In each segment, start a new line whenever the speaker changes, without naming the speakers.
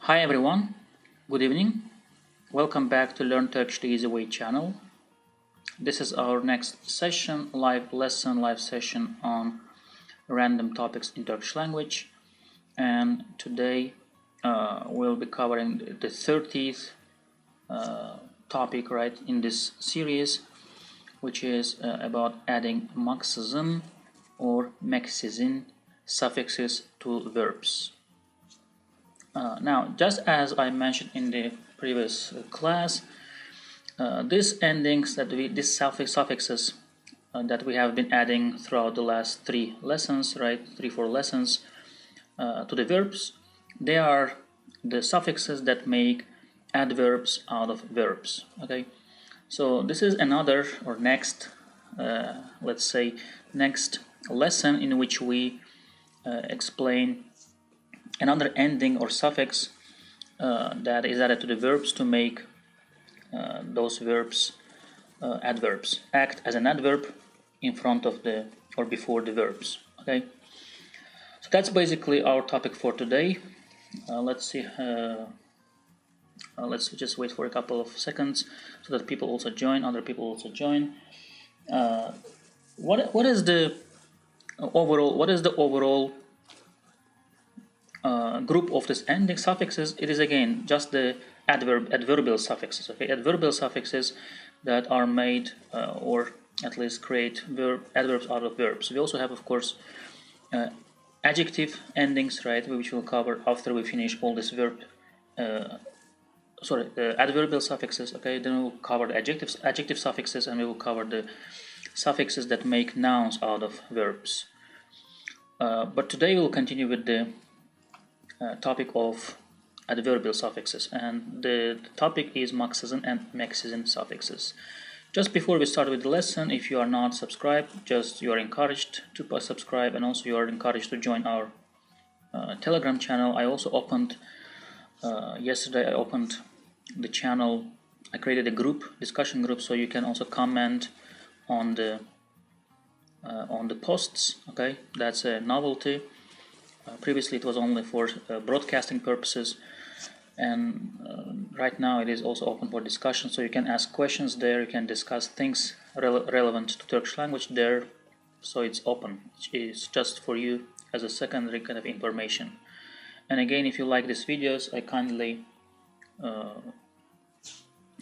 Hi everyone, good evening. Welcome back to Learn Turkish the Easy Way channel. This is our next session, live session on random topics in Turkish language. And today we'll be covering the 30th topic right in this series, which is about adding maksızın or meksizin suffixes to verbs. Now, just as I mentioned in the previous class, these endings these suffixes that we have been adding throughout the last 3 lessons, right, 3-4 lessons to the verbs, they are the suffixes that make adverbs out of verbs. Okay, so this is another or next, let's say, next lesson in which we explain another ending or suffix that is added to the verbs to make those verbs adverbs, act as an adverb in front of the or before the verbs. Okay, so that's basically our topic for today. Let's see, let's just wait for a couple of seconds so that people also join, other people also join. What is the overall group of this ending suffixes? It is again just the adverbial suffixes. Okay, adverbial suffixes that are made or at least create adverbs out of verbs. We also have, of course, adjective endings, right, which we'll cover after we finish all this adverbial suffixes. Okay, then we'll cover the adjective suffixes, and we will cover the suffixes that make nouns out of verbs. But today we'll continue with the topic of adverbial suffixes, and the topic is maksızın and meksizin suffixes. Just before we start with the lesson, if you are not subscribed, you are encouraged to subscribe, and also you are encouraged to join our Telegram channel. I also opened yesterday. I opened the channel. I created a discussion group, so you can also comment on the posts. Okay, that's a novelty. Previously it was only for broadcasting purposes, and right now it is also open for discussion, so you can ask questions there, you can discuss things relevant to Turkish language there, so it's open. It's just for you as a secondary kind of information. And again, if you like these videos,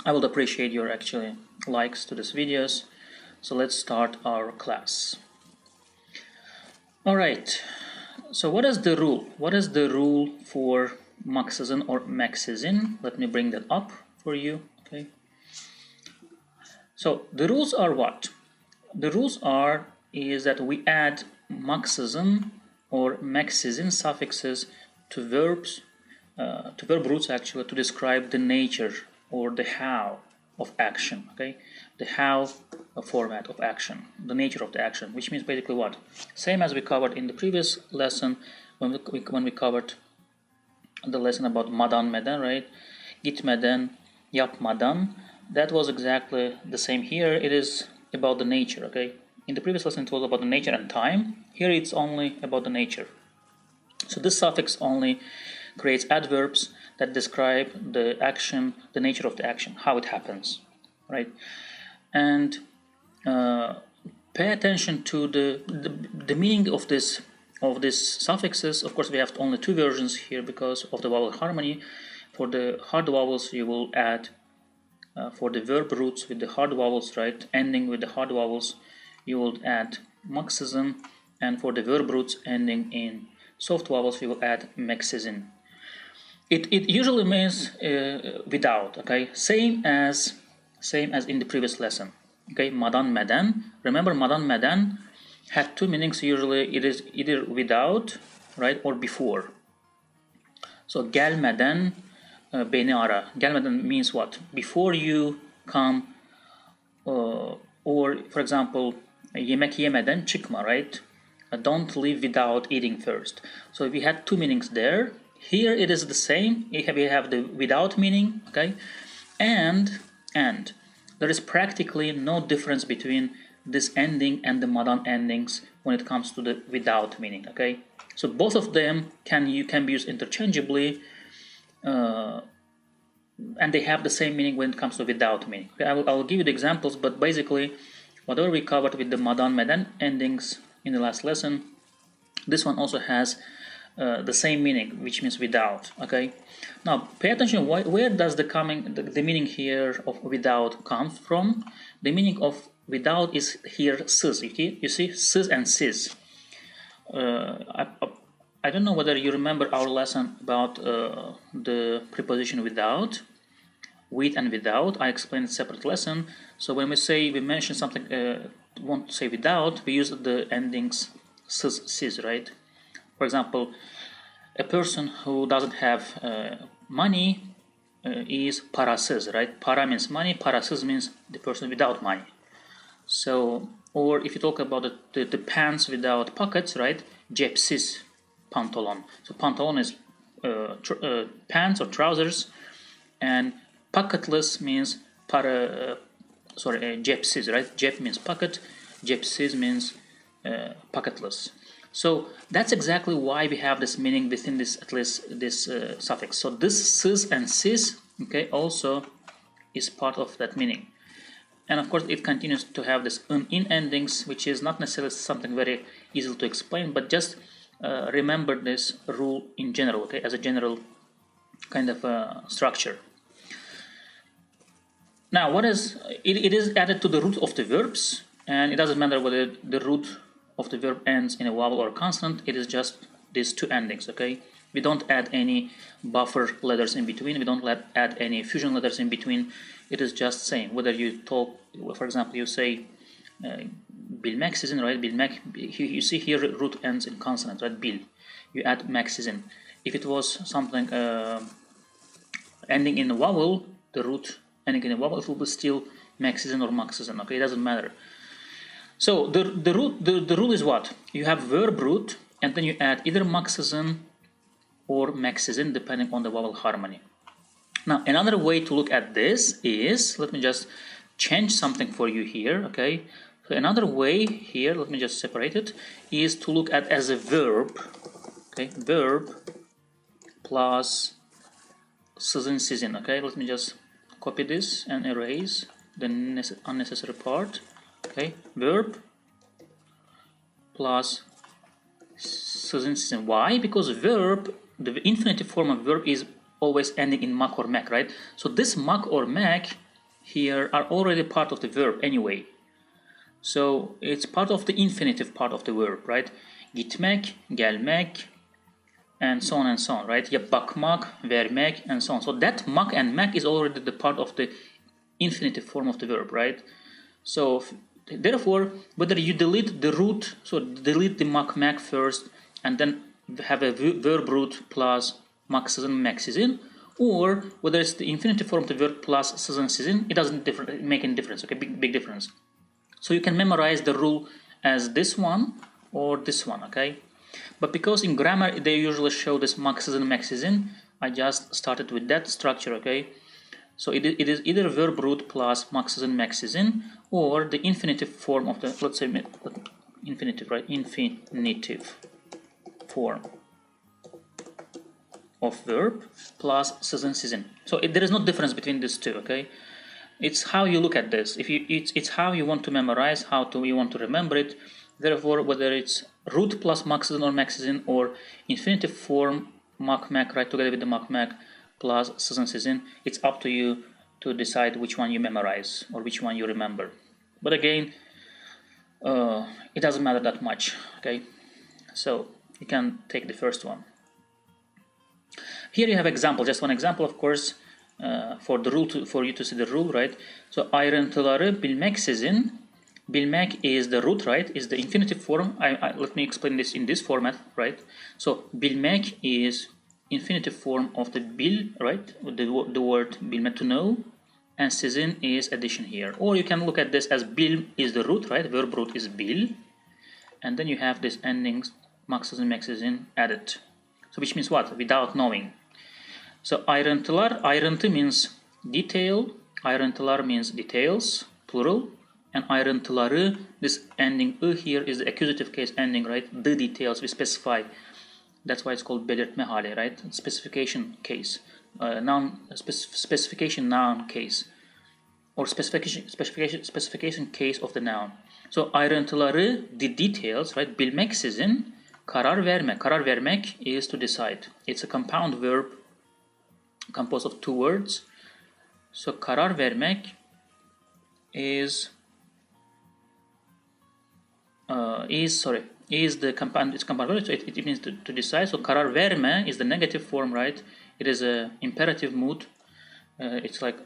I would appreciate your actually likes to these videos. So let's start our class. Alright, so what is the rule? What is the rule for maksızın or meksizin? Let me bring that up for you. Okay. So the rules are what? The rules is that we add maksızın or meksizin suffixes to verbs, to verb roots actually, to describe the nature or the how of action. Okay, the how format of action, the nature of the action, which means basically what? Same as we covered in the previous lesson when we covered the lesson about madan meden, right? Gitmeden, yapmadan. That was exactly the same here. It is about the nature. Okay, in the previous lesson it was about the nature and time. Here it's only about the nature. So this suffix only creates adverbs that describe the action, the nature of the action, how it happens, right? And pay attention to the meaning of these suffixes. Of course, we have only 2 versions here because of the vowel harmony. For the hard vowels, you will add for the verb roots with the hard vowels, right, ending with the hard vowels, you will add maksızın, and for the verb roots ending in soft vowels, you will add meksizin. It usually means without. Okay, same as in the previous lesson. Okay, madan meden. Remember, madan meden had 2 meanings. Usually it is either without, right, or before. So gelmeden beni ara. Gelmeden means what? Before you come, or for example, yemek yemeden çıkma, right? Don't leave without eating first. So we had 2 meanings there. Here it is the same. We have the without meaning, okay, and there is practically no difference between this ending and the madan endings when it comes to the without meaning. Okay, so both of them can be used interchangeably, and they have the same meaning when it comes to without meaning. I will give you the examples, but basically whatever we covered with the madan meden endings in the last lesson, this one also has the same meaning, which means without. Okay, now pay attention. Where does the meaning here of without comes from? The meaning of without is here sis. You see sis and sis. I don't know whether you remember our lesson about the preposition without, with and without. I explained a separate lesson. So when we mention something, want to say without, we use the endings sis, sis, right? For example, a person who doesn't have money is parasız, right? Para means money, parasız means the person without money. So, or if you talk about the pants without pockets, right? Cepsiz pantolon. So pantolon is pants or trousers, and pocketless means cepsiz, right? Cep means pocket, cepsiz means pocketless. So that's exactly why we have this meaning within this, at least this suffix. So this sis and sis, okay, also is part of that meaning. And of course it continues to have this in endings, which is not necessarily something very easy to explain, but just remember this rule in general, okay, as a general kind of structure. Now, what is it is added to the root of the verbs, and it doesn't matter whether the root of the verb ends in a vowel or a consonant. It is just these two endings, okay? We don't add any buffer letters in between. We don't add any fusion letters in between. It is just saying, whether you talk, for example, you say beklemeksizin, right? You see here root ends in consonant, right? Bil. You add meksizin. If it was something ending in a vowel, the root ending in a vowel, it will be still meksizin or maksızın, okay? It doesn't matter. So the rule is what? You have verb root, and then you add either maksızın or meksizin, depending on the vowel harmony. Now, another way to look at this is, let me just change something for you here, okay? So another way here, let me just separate it, is to look at as a verb, okay? Verb plus sizin, sizin, okay? Let me just copy this and erase the unnecessary part. Okay, verb plus sizin, sizin. Why? Because verb, the infinitive form of verb is always ending in mak or mek, right? So this mak or mek here are already part of the verb anyway. So it's part of the infinitive part of the verb, right? Gitmek, gelmek, and so on, right? Ya bakmak, vermek, and so on. So that mak and mek is already the part of the infinitive form of the verb, right? So therefore, whether you delete the root, so delete the mak mek first, and then have a verb root plus maksızın, meksizin, or whether it's the infinitive form of the verb plus sizin, sizin, it doesn't make any difference. Okay, big difference. So you can memorize the rule as this one or this one. Okay, but because in grammar they usually show this maksızın, meksizin, I just started with that structure. Okay. So it is either verb root plus maksızın, meksizin, or the infinitive form of the, let's say, infinitive, right? Infinitive form of verb plus sizin, sizin. So there is no difference between these two, okay? It's how you look at this. It's how you want to memorize, you want to remember it. Therefore, whether it's root plus maksızın or meksizin, or infinitive form mak mek, right, together with the mak mek, plus sizin, sizin, it's up to you to decide which one you memorize or which one you remember. But again, it doesn't matter that much, okay? So you can take the first one. Here you have example, just one example, of course, for the rule for you to see the rule, right? So ayrıntıları bilmeksizin, bilmek is the root, right? Is the infinitive form. Let me explain this in this format, right? So bilmek is infinitive form of the bil, right? The word bilmek, to know, and sizin is addition here. Or you can look at this as bil is the root, right? Verb root is bil, and then you have this endings maksızın, meksizin added. So which means what? Without knowing. So ayrıntılar, ayrıntı means detail, ayrıntılar means details, plural, and ayrıntıları, this ending here is the accusative case ending, right? The details we specify. That's why it's called belirtme hali, right? Specification case. specification noun case or specification case of the noun. So ayrıntıları, the details, right? Bilmeksizin karar verme. Karar vermek is to decide. It's a compound verb composed of two words. So karar vermek is the compound. It's compound verb. So it means to decide. So karar verme is the negative form, right? It is a imperative mood. It's like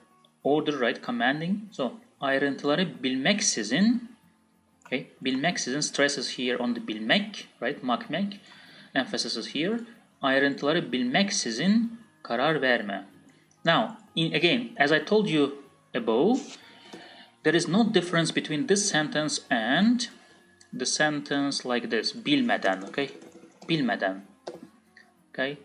order, right? Commanding. So ayrıntıları bilmeksizin. Okay, bilmeksizin stresses here on the bilmek, right? Makmek, emphasis is here. Ayrıntıları bilmeksizin karar verme. Now, again, as I told you above, there is no difference between this sentence and the sentence like this, bilmeden, okay? Bilmeden, okay?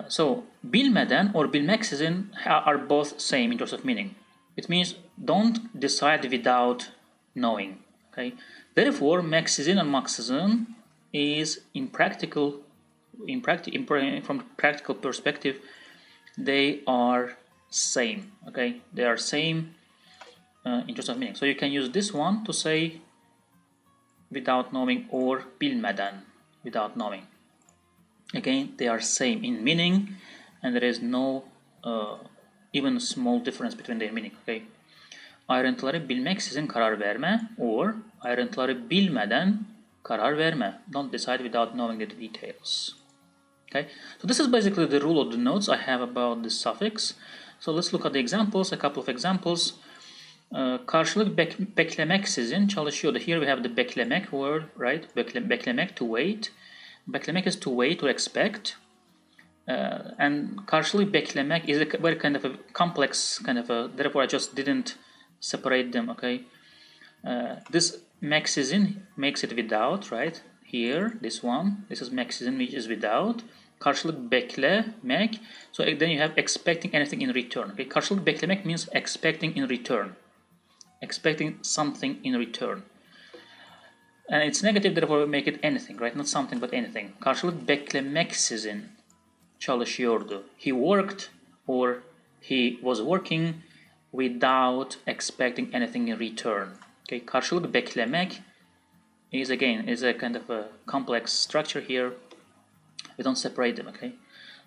So, bilmeden or bilmeksizin are both same in terms of meaning. It means don't decide without knowing. Okay. Therefore, meksizin and maksızın is from practical perspective, they are same. Okay, they are same in terms of meaning. So you can use this one to say without knowing or bilmeden, without knowing. Again, they are same in meaning, and there is no even small difference between their meaning. Okay. Ayrıntıları bilmeksizin karar verme or ayrıntıları bilmeden karar verme. Don't decide without knowing the details. Okay, so this is basically the rule of the notes I have about this suffix. So let's look at the examples, a couple of examples. Karşılık beklemeksizin çalışıyordu. Here we have the beklemek word, right? Beklemek, to wait. Beklemek is to wait or expect. And karşılık beklemek is a very kind of a complex therefore I just didn't separate them, okay? This meksizin makes it without, right? Here, this one, this is meksizin, which is without. Karşılık beklemek, so then you have expecting anything in return, okay? Karşılık beklemek means expecting in return. Expecting something in return. And it's negative, therefore we make it anything, right? Not something, but anything. Karşılık beklemeksizin çalışıyordu. He worked or he was working without expecting anything in return. Okay, karşılık beklemek is a kind of a complex structure here. We don't separate them, okay?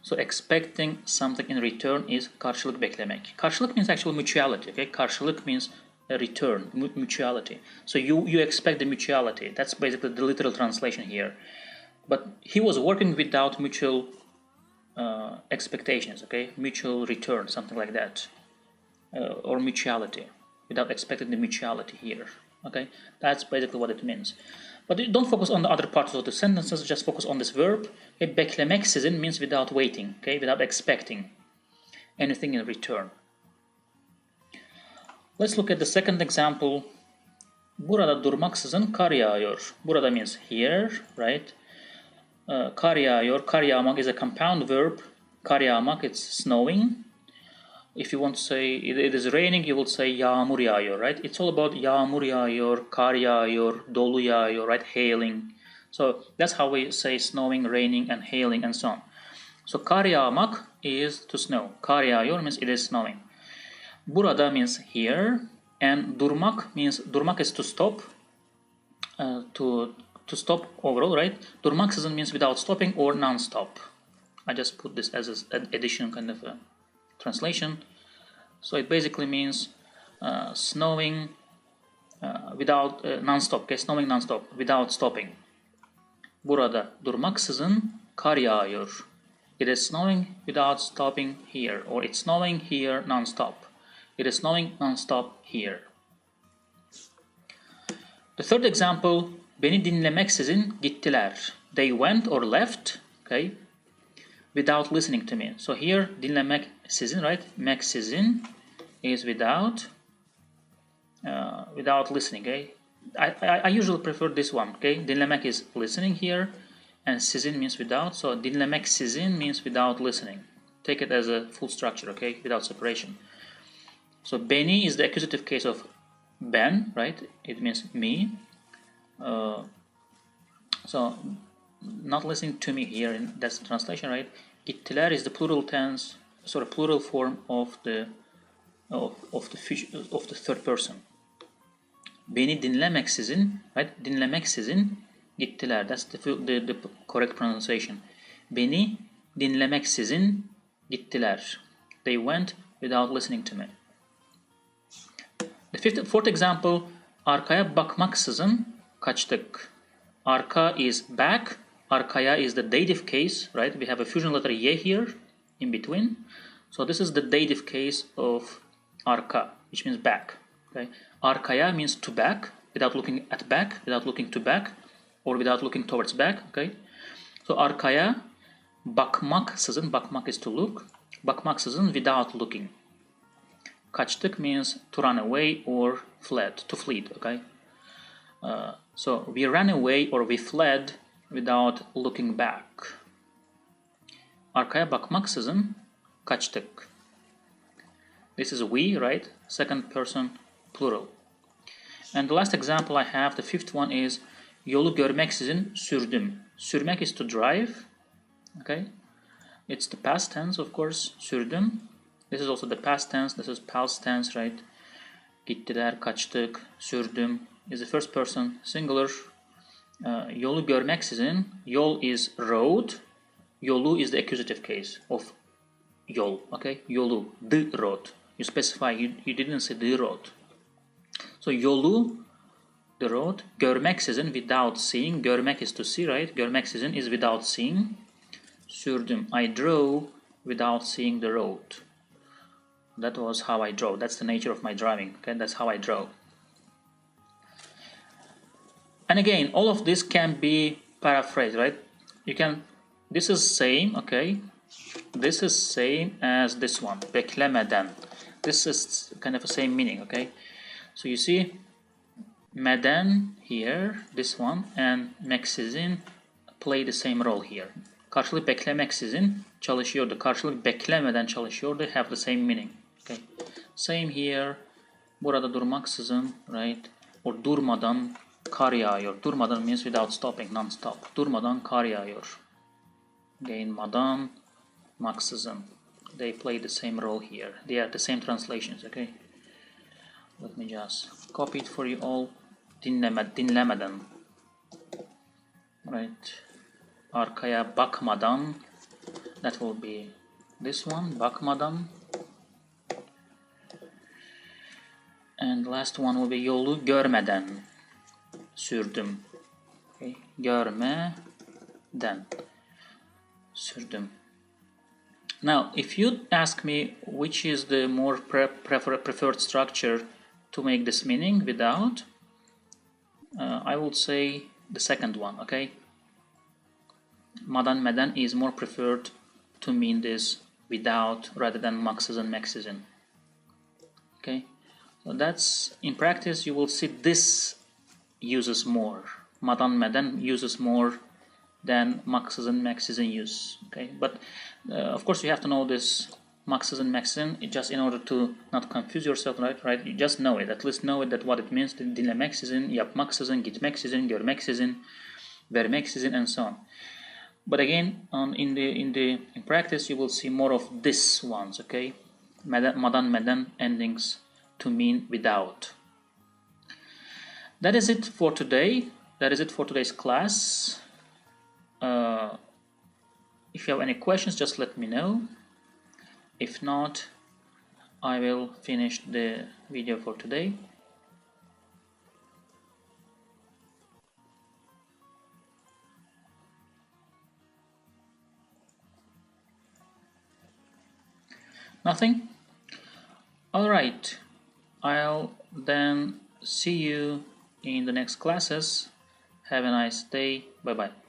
So expecting something in return is karşılık beklemek. Karşılık means actually mutuality, okay? Karşılık means a return, mutuality. So you expect the mutuality. That's basically the literal translation here. But he was working without mutual expectations, okay? Mutual return, something like that. Or mutuality, without expecting the mutuality here, okay? That's basically what it means. But don't focus on the other parts of the sentences, just focus on this verb. Okay? Beklemeksizin means without waiting, okay? Without expecting anything in return. Let's look at the second example. Burada durmaksızın kar yağıyor. Burada means here, right? Kar yağıyor, kar yağmak is a compound verb. Kar yağmak, it's snowing. If you want to say it is raining, you will say yağmur yağıyor, right? It's all about yağmur yağıyor, kar yağıyor, dolu yağıyor, right? Hailing. So that's how we say snowing, raining, and hailing, and so on. So kar yağmak is to snow. Kar yağıyor means it is snowing. Burada means here, and durmak is to stop, to stop overall, right? Durmaksızın means without stopping or non-stop. I just put this as an addition kind of a translation. So it basically means snowing without non-stop, okay? Snowing non-stop, without stopping. Burada durmaksızın kar yağıyor. It is snowing without stopping here, or it's snowing here non-stop. It is snowing non-stop here. The third example, beni dinlemeksizin gittiler. They went or left, okay, without listening to me. So here, dinlemeksizin, right? Meksizin is without listening, okay? I usually prefer this one, okay? Dinlemek is listening here, and sizin means without. So dinlemeksizin means without listening. Take it as a full structure, okay? Without separation. So beni is the accusative case of ben, right? It means me. So not listening to me here, that's the translation, right? Gittiler is the plural tense, plural form of the third person. Beni dinlemeksizin, right? Dinlemeksizin gittiler. That's the correct pronunciation. Beni dinlemeksizin gittiler. They went without listening to me. The fourth example, arkaya bakmaksızın kaçtık. Arka is back. Arkaya is the dative case, right? We have a fusion letter y here in between. So this is the dative case of arka, which means back. Okay? Arkaya means to back, without looking at back, without looking to back, or without looking towards back. Okay? So arkaya bakmaksızın, bakmak is to look, bakmaksızın without looking. Kaçtık means to run away or fled, to flee. Okay? So we ran away or we fled without looking back. Arkaya bakmaksızın kaçtık. This is we, right? Second person plural. And the last example I have, the fifth one is yolu görmeksizin sürdüm. Sürmek is to drive. Okay? It's the past tense, of course. Sürdüm. This is also the past tense. This is past tense, right? Gittiler, kaçtık, sürdüm is the first person singular. Yolu görmeksizin, yol is road. Yolu is the accusative case of yol. Okay? Yolu, the road. You specify, you didn't say the road. So yolu, the road. Görmeksizin, without seeing. Görmek is to see, right? Görmeksizin is without seeing. Sürdüm, I drove without seeing the road. That was how I drove. That's the nature of my driving. Okay, that's how I drove. And again, all of this can be paraphrased, right? You can. This is same. Okay, this is same as this one. Beklemeden. This is kind of the same meaning. Okay, so you see, meden here, this one, and meksizin play the same role here. Karşılık beklemeksizin çalışıyordu. Karşılık beklemeden çalışıyordu have the same meaning. Okay. Same here. Burada durmaksızın, right? Or durmadan kar yağıyor. Durmadan means without stopping, non-stop. Durmadan kar yağıyor. Again, madan, maksızın. They play the same role here. They are the same translations, okay? Let me just copy it for you all. Dinlemeden. Right. Arkaya bakmadan. That will be this one, bakmadan. And the last one will be yolu görmeden. Sürdüm. Okay. Görmeden. Sürdüm. Now, if you ask me which is the more preferred structure to make this meaning without, I would say the second one, okay? Madan meden is more preferred to mean this without rather than maksızın meksizin. Okay? So that's, in practice, you will see this uses more. Madan meden uses more than maksızın meksizin use. Okay? But of course you have to know this maksızın meksizin just in order to not confuse yourself, right? You just know it. At least know it, that what it means. Dinlemeksizin, yapmaksızın, gitmeksizin, görmeksizin, vermeksizin, and so on. But again, in practice, you will see more of this ones. Okay, madan meden endings to mean without. That is it for today. That is it for today's class. If you have any questions, just let me know. If not, I will finish the video for today. Nothing? Alright, I'll then see you in the next classes. Have a nice day. Bye bye.